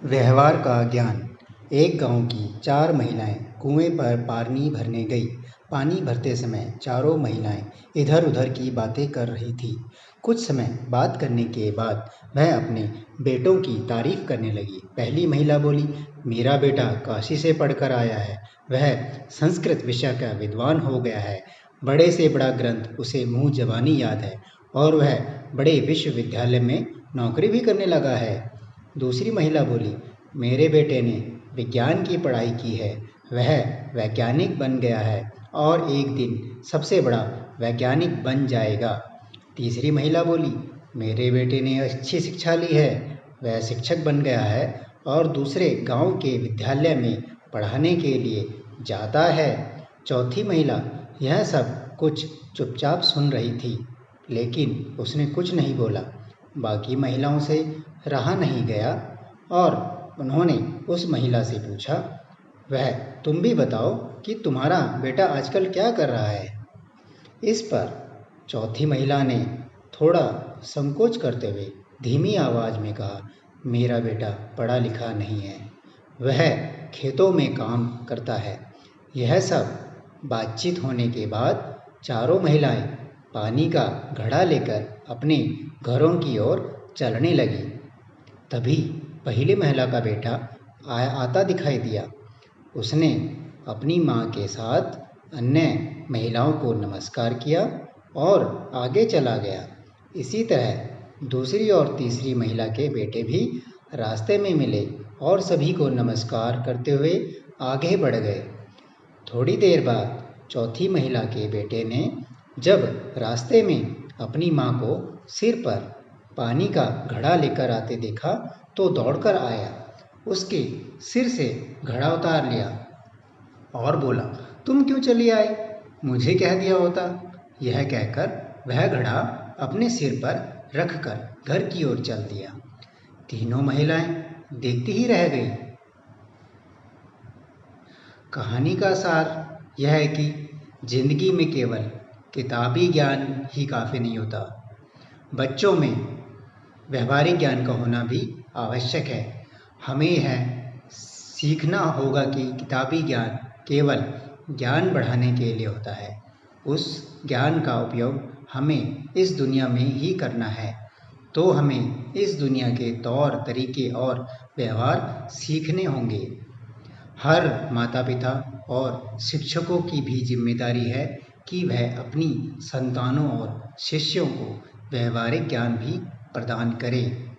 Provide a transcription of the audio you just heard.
व्यवहार का ज्ञान। एक गांव की 4 महिलाएं कुएं पर पानी भरने गई। पानी भरते समय चारों महिलाएं इधर उधर की बातें कर रही थीं। कुछ समय बात करने के बाद वह अपने बेटों की तारीफ करने लगी। पहली महिला बोली, मेरा बेटा काशी से पढ़कर आया है। वह संस्कृत विषय का विद्वान हो गया है। बड़े से बड़ा ग्रंथ उसे मुंह जबानी याद है और वह बड़े विश्वविद्यालय में नौकरी भी करने लगा है। दूसरी महिला बोली, मेरे बेटे ने विज्ञान की पढ़ाई की है। वह वैज्ञानिक बन गया है और एक दिन सबसे बड़ा वैज्ञानिक बन जाएगा। तीसरी महिला बोली, मेरे बेटे ने अच्छी शिक्षा ली है। वह शिक्षक बन गया है और दूसरे गांव के विद्यालय में पढ़ाने के लिए जाता है। चौथी महिला यह सब कुछ चुपचाप सुन रही थी, लेकिन उसने कुछ नहीं बोला। बाकी महिलाओं से रहा नहीं गया और उन्होंने उस महिला से पूछा, वह तुम भी बताओ कि तुम्हारा बेटा आजकल क्या कर रहा है। इस पर चौथी महिला ने थोड़ा संकोच करते हुए धीमी आवाज में कहा, मेरा बेटा पढ़ा लिखा नहीं है। वह खेतों में काम करता है। यह सब बातचीत होने के बाद चारों महिलाएं पानी का घड़ा लेकर अपने घरों की ओर चलने लगी। तभी पहली महिला का बेटा आता दिखाई दिया। उसने अपनी माँ के साथ अन्य महिलाओं को नमस्कार किया और आगे चला गया। इसी तरह दूसरी और तीसरी महिला के बेटे भी रास्ते में मिले और सभी को नमस्कार करते हुए आगे बढ़ गए। थोड़ी देर बाद चौथी महिला के बेटे ने जब रास्ते में अपनी माँ को सिर पर पानी का घड़ा लेकर आते देखा तो दौड़कर आया, उसके सिर से घड़ा उतार लिया और बोला, तुम क्यों चली आए? मुझे कह दिया होता। यह कहकर वह घड़ा अपने सिर पर रखकर घर की ओर चल दिया। तीनों महिलाएं देखती ही रह गई। कहानी का सार यह है कि जिंदगी में केवल किताबी ज्ञान ही काफ़ी नहीं होता। बच्चों में व्यवहारिक ज्ञान का होना भी आवश्यक है। हमें यह सीखना होगा कि किताबी ज्ञान केवल ज्ञान बढ़ाने के लिए होता है। उस ज्ञान का उपयोग हमें इस दुनिया में ही करना है। तो हमें इस दुनिया के तौर तरीके और व्यवहार सीखने होंगे। हर माता पिता और शिक्षकों की भी जिम्मेदारी है कि वह अपनी संतानों और शिष्यों को व्यवहारिक ज्ञान भी प्रदान करें।